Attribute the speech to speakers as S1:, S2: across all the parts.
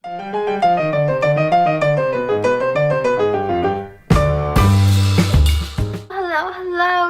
S1: Hello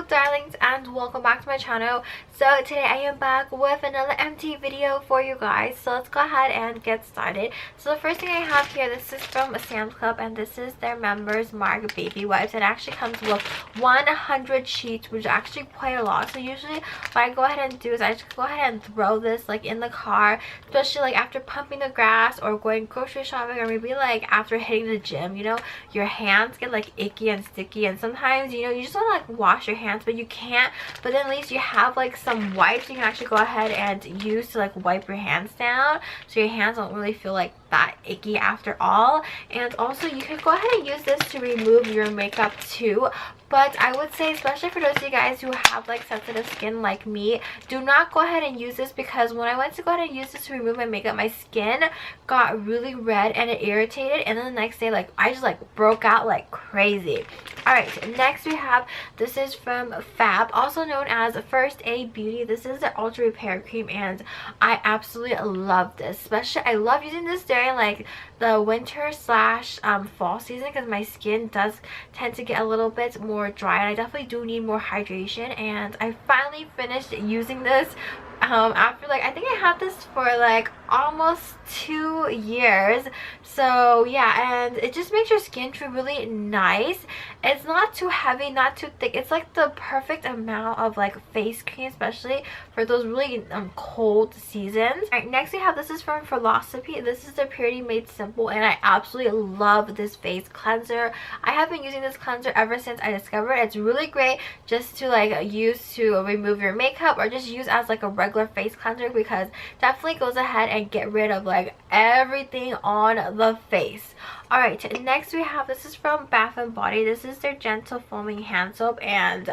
S1: darlings, and welcome back to my channel. So today I am back with another empty video for you guys. So let's go ahead and get started. So the first thing I have here, this is from Sam's Club, and this is their Members Mark baby wipes. It actually comes with 100 sheets, which is actually quite a lot. So usually what I go ahead and do is I just go ahead and throw this like in the car, especially like after pumping the grass or going grocery shopping, or maybe like after hitting the gym. You know, your hands get like icky and sticky, and sometimes, you know, you just want to like wash your hands but you can't. But then at least you have like some wipes you can actually go ahead and use to like wipe your hands down, so your hands don't really feel like that icky after all. And also you can go ahead and use this to remove your makeup too. But I would say, especially for those of you guys who have like sensitive skin like me, do not go ahead and use this, because when I went to go ahead and use this to remove my makeup, my skin got really red and it irritated, and then the next day like I just like broke out like crazy. Alright, next we have, this is from Fab, also known as First Aid Beauty. This is the Ultra Repair Cream, and I absolutely love this. Especially I love using this during like the winter slash fall season, because my skin does tend to get a little bit more dry and I definitely do need more hydration. And I finally finished using this after like, I think I had this for like almost 2 years. So yeah, and it just makes your skin feel really nice. It's not too heavy, not too thick. It's like the perfect amount of like face cream, especially for those really cold seasons. Alright, next we have, this is from Philosophy. This is the Purity Made Simple, and I absolutely love this face cleanser. I have been using this cleanser ever since I discovered it. It's really great just to like use to remove your makeup, or just use as like a regular face cleanser, because definitely goes ahead and get rid of like everything on the face. Alright, next we have, this is from Bath and Body. This is their Gentle Foaming Hand Soap, and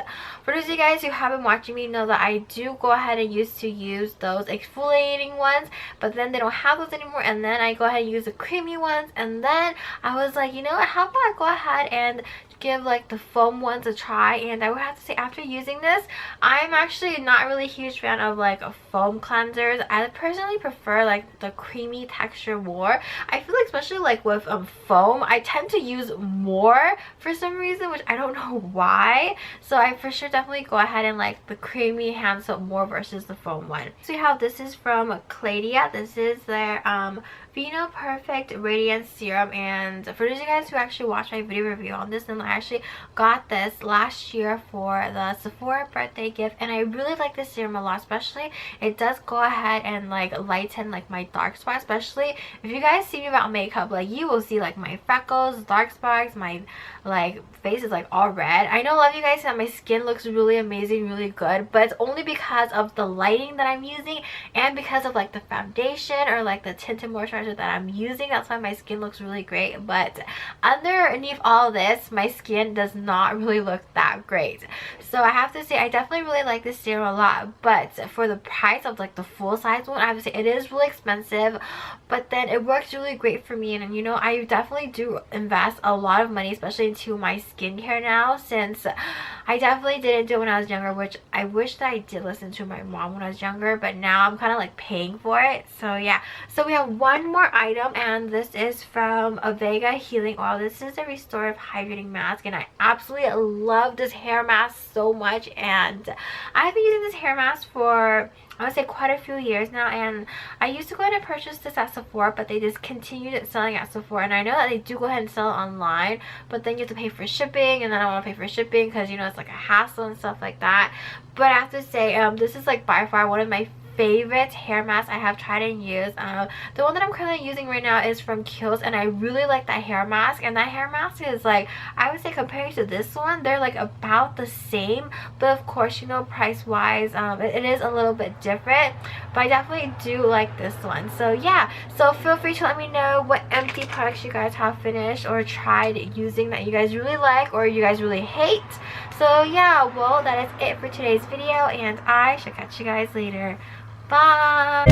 S1: for those of you guys who have been watching me know that I do go ahead and used to use those exfoliating ones, but then they don't have those anymore, and then I go ahead and use the creamy ones, and then I was like, you know what, how about I go ahead and give like the foam ones a try. And I would have to say, after using this, I'm actually not really a huge fan of like foam cleansers. I personally prefer like the creamy texture more. I feel like, especially like with foam, I tend to use more for some reason, which I don't know why. So I for sure definitely go ahead and like the creamy hand soap more versus the foam one. So you have, this is from Cladia. This is their Vino Perfect Radiance Serum, and for those of you guys who actually watched my video review on this, then I actually got this last year for the Sephora birthday gift, and I really like this serum a lot. Especially it does go ahead and like lighten like my dark spots. Especially if you guys see me about makeup, like you will see like my freckles, dark spots, my like face is like all red. I know a lot of you guys say that my skin looks really amazing, really good, but it's only because of the lighting that I'm using, and because of like the foundation or like the tinted moisturizer that I'm using. That's why my skin looks really great. But underneath all this, my skin does not really look that great. So I have to say, I definitely really like this serum a lot, but for the price of like the full size one, I have to say it is really expensive, but then it works really great for me. And you know, I definitely do invest a lot of money, especially into my skincare now, since I definitely didn't do it when I was younger, which I wish that I did listen to my mom when I was younger, but now I'm kind of like paying for it. So yeah, so we have one more item, and this is from Avega Healing Oil. This is a restorative hydrating mask, and I absolutely love this hair mask so much. And I've been using this hair mask for, I would say, quite a few years now, and I used to go ahead and purchase this at Sephora, but they discontinued it selling at Sephora. And I know that they do go ahead and sell it online, but then you have to pay for shipping, and then I don't want to pay for shipping because, you know, it's like a hassle and stuff like that. But I have to say, this is like by far one of my favorite hair masks I have tried and used. The one that I'm currently using right now is from Kiehl's, and I really like that hair mask. And that hair mask is like, I would say, compared to this one, they're like about the same, but of course, you know, price wise, it is a little bit different, but I definitely do like this one. So yeah, so feel free to let me know what empty products you guys have finished or tried using that you guys really like or you guys really hate. So yeah, well, that is it for today's video, and I shall catch you guys later. Bye!